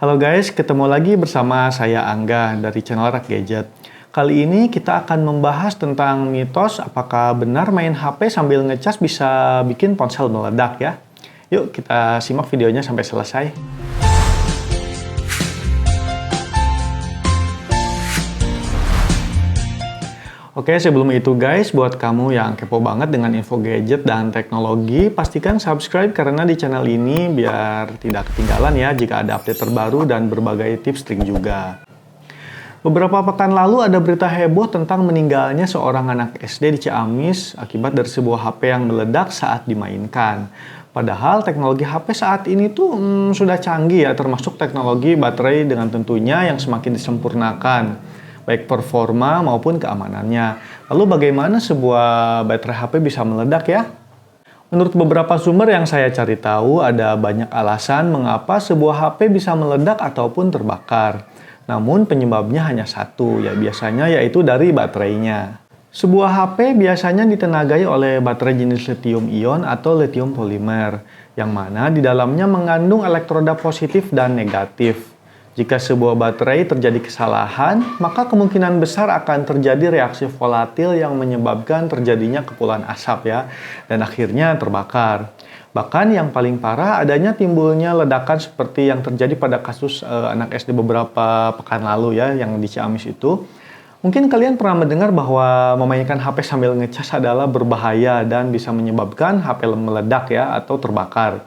Halo guys, ketemu lagi bersama saya Angga dari channel Rak Gadget. Kali ini kita akan membahas tentang mitos apakah benar main HP sambil ngecas bisa bikin ponsel meledak ya. Yuk kita simak videonya sampai selesai. Oke, sebelum itu guys, buat kamu yang kepo banget dengan info gadget dan teknologi, pastikan subscribe karena di channel ini biar tidak ketinggalan ya jika ada update terbaru dan berbagai tips trik juga. Beberapa pekan lalu ada berita heboh tentang meninggalnya seorang anak SD di Ciamis akibat dari sebuah HP yang meledak saat dimainkan. Padahal teknologi HP saat ini tuh sudah canggih ya, termasuk teknologi baterai dengan tentunya yang semakin disempurnakan, baik performa maupun keamanannya. Lalu bagaimana sebuah baterai HP bisa meledak ya? Menurut beberapa sumber yang saya cari tahu, ada banyak alasan mengapa sebuah HP bisa meledak ataupun terbakar. Namun penyebabnya hanya satu, ya biasanya yaitu dari baterainya. Sebuah HP biasanya ditenagai oleh baterai jenis lithium ion atau lithium polimer, yang mana di dalamnya mengandung elektroda positif dan negatif. Jika sebuah baterai terjadi kesalahan, maka kemungkinan besar akan terjadi reaksi volatil yang menyebabkan terjadinya kepulan asap ya, dan akhirnya terbakar. Bahkan yang paling parah adanya timbulnya ledakan seperti yang terjadi pada kasus anak SD beberapa pekan lalu ya, yang di Ciamis itu. Mungkin kalian pernah mendengar bahwa memainkan HP sambil ngecas adalah berbahaya dan bisa menyebabkan HP meledak ya, atau terbakar.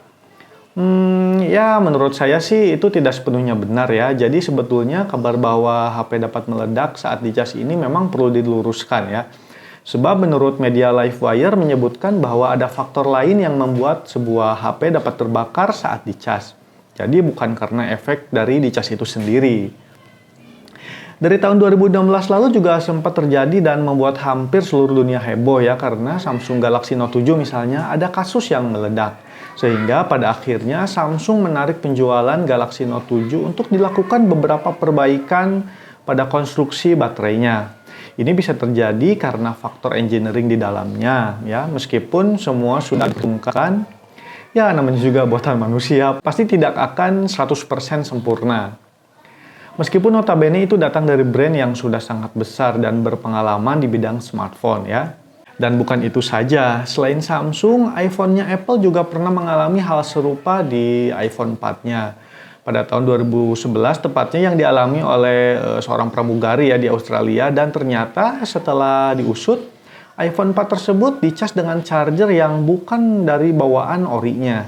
Ya menurut saya sih itu tidak sepenuhnya benar ya. Jadi sebetulnya kabar bahwa HP dapat meledak saat dicas ini memang perlu diluruskan ya. Sebab menurut media Livewire menyebutkan bahwa ada faktor lain yang membuat sebuah HP dapat terbakar saat dicas. Jadi bukan karena efek dari dicas itu sendiri. Dari tahun 2016 lalu juga sempat terjadi dan membuat hampir seluruh dunia heboh ya, karena Samsung Galaxy Note 7 misalnya ada kasus yang meledak. Sehingga pada akhirnya Samsung menarik penjualan Galaxy Note 7 untuk dilakukan beberapa perbaikan pada konstruksi baterainya. Ini bisa terjadi karena faktor engineering di dalamnya ya, meskipun semua sudah ditemukan, ya namanya juga buatan manusia, pasti tidak akan 100% sempurna. Meskipun notabene itu datang dari brand yang sudah sangat besar dan berpengalaman di bidang smartphone ya. Dan bukan itu saja, selain Samsung, iPhone-nya Apple juga pernah mengalami hal serupa di iPhone 4-nya. Pada tahun 2011 tepatnya yang dialami oleh seorang pramugari ya di Australia, dan ternyata setelah diusut, iPhone 4 tersebut dicas dengan charger yang bukan dari bawaan orinya.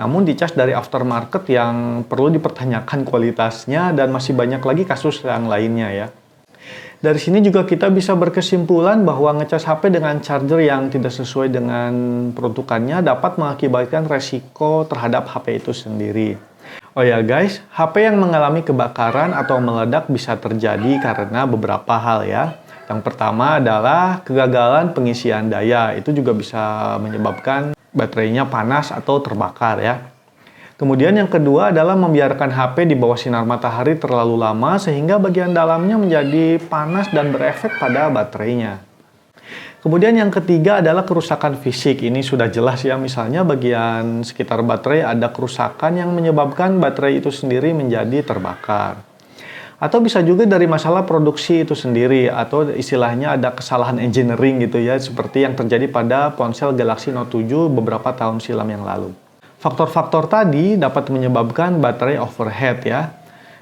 Namun dicas dari aftermarket yang perlu dipertanyakan kualitasnya, dan masih banyak lagi kasus yang lainnya ya. Dari sini juga kita bisa berkesimpulan bahwa ngecas HP dengan charger yang tidak sesuai dengan peruntukannya dapat mengakibatkan resiko terhadap HP itu sendiri. Oh ya guys, HP yang mengalami kebakaran atau meledak bisa terjadi karena beberapa hal ya. Yang pertama adalah kegagalan pengisian daya, itu juga bisa menyebabkan baterainya panas atau terbakar ya. Kemudian yang kedua adalah membiarkan HP di bawah sinar matahari terlalu lama sehingga bagian dalamnya menjadi panas dan berefek pada baterainya. Kemudian yang ketiga adalah kerusakan fisik. Ini sudah jelas ya, misalnya bagian sekitar baterai ada kerusakan yang menyebabkan baterai itu sendiri menjadi terbakar. Atau bisa juga dari masalah produksi itu sendiri, atau istilahnya ada kesalahan engineering gitu ya, seperti yang terjadi pada ponsel Galaxy Note 7 beberapa tahun silam yang lalu. Faktor-faktor tadi dapat menyebabkan baterai overheat ya.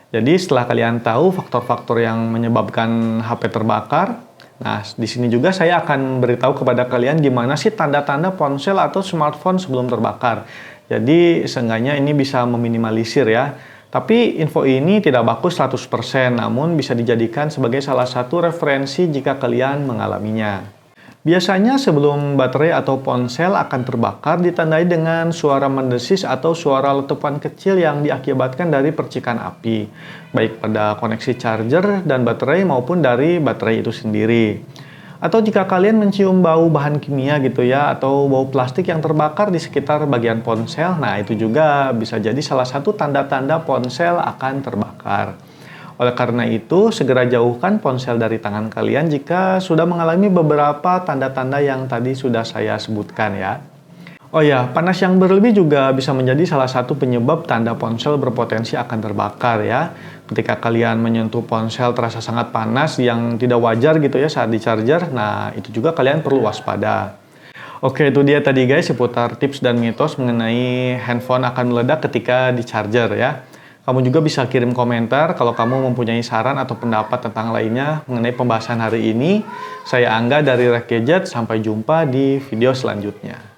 Jadi setelah kalian tahu faktor-faktor yang menyebabkan HP terbakar, nah di sini juga saya akan beritahu kepada kalian gimana sih tanda-tanda ponsel atau smartphone sebelum terbakar. Jadi seenggaknya ini bisa meminimalisir ya. Tapi info ini tidak bagus 100%, namun bisa dijadikan sebagai salah satu referensi jika kalian mengalaminya. Biasanya sebelum baterai atau ponsel akan terbakar ditandai dengan suara mendesis atau suara letupan kecil yang diakibatkan dari percikan api, baik pada koneksi charger dan baterai maupun dari baterai itu sendiri. Atau jika kalian mencium bau bahan kimia gitu ya, atau bau plastik yang terbakar di sekitar bagian ponsel, nah itu juga bisa jadi salah satu tanda-tanda ponsel akan terbakar. Oleh karena itu, segera jauhkan ponsel dari tangan kalian jika sudah mengalami beberapa tanda-tanda yang tadi sudah saya sebutkan ya. Oh ya, panas yang berlebih juga bisa menjadi salah satu penyebab tanda ponsel berpotensi akan terbakar ya. Ketika kalian menyentuh ponsel terasa sangat panas yang tidak wajar gitu ya saat di-charger, nah itu juga kalian perlu waspada. Oke, itu dia tadi guys seputar tips dan mitos mengenai handphone akan meledak ketika di-charger ya. Kamu juga bisa kirim komentar kalau kamu mempunyai saran atau pendapat tentang lainnya mengenai pembahasan hari ini. Saya Angga dari Rek Gadget, sampai jumpa di video selanjutnya.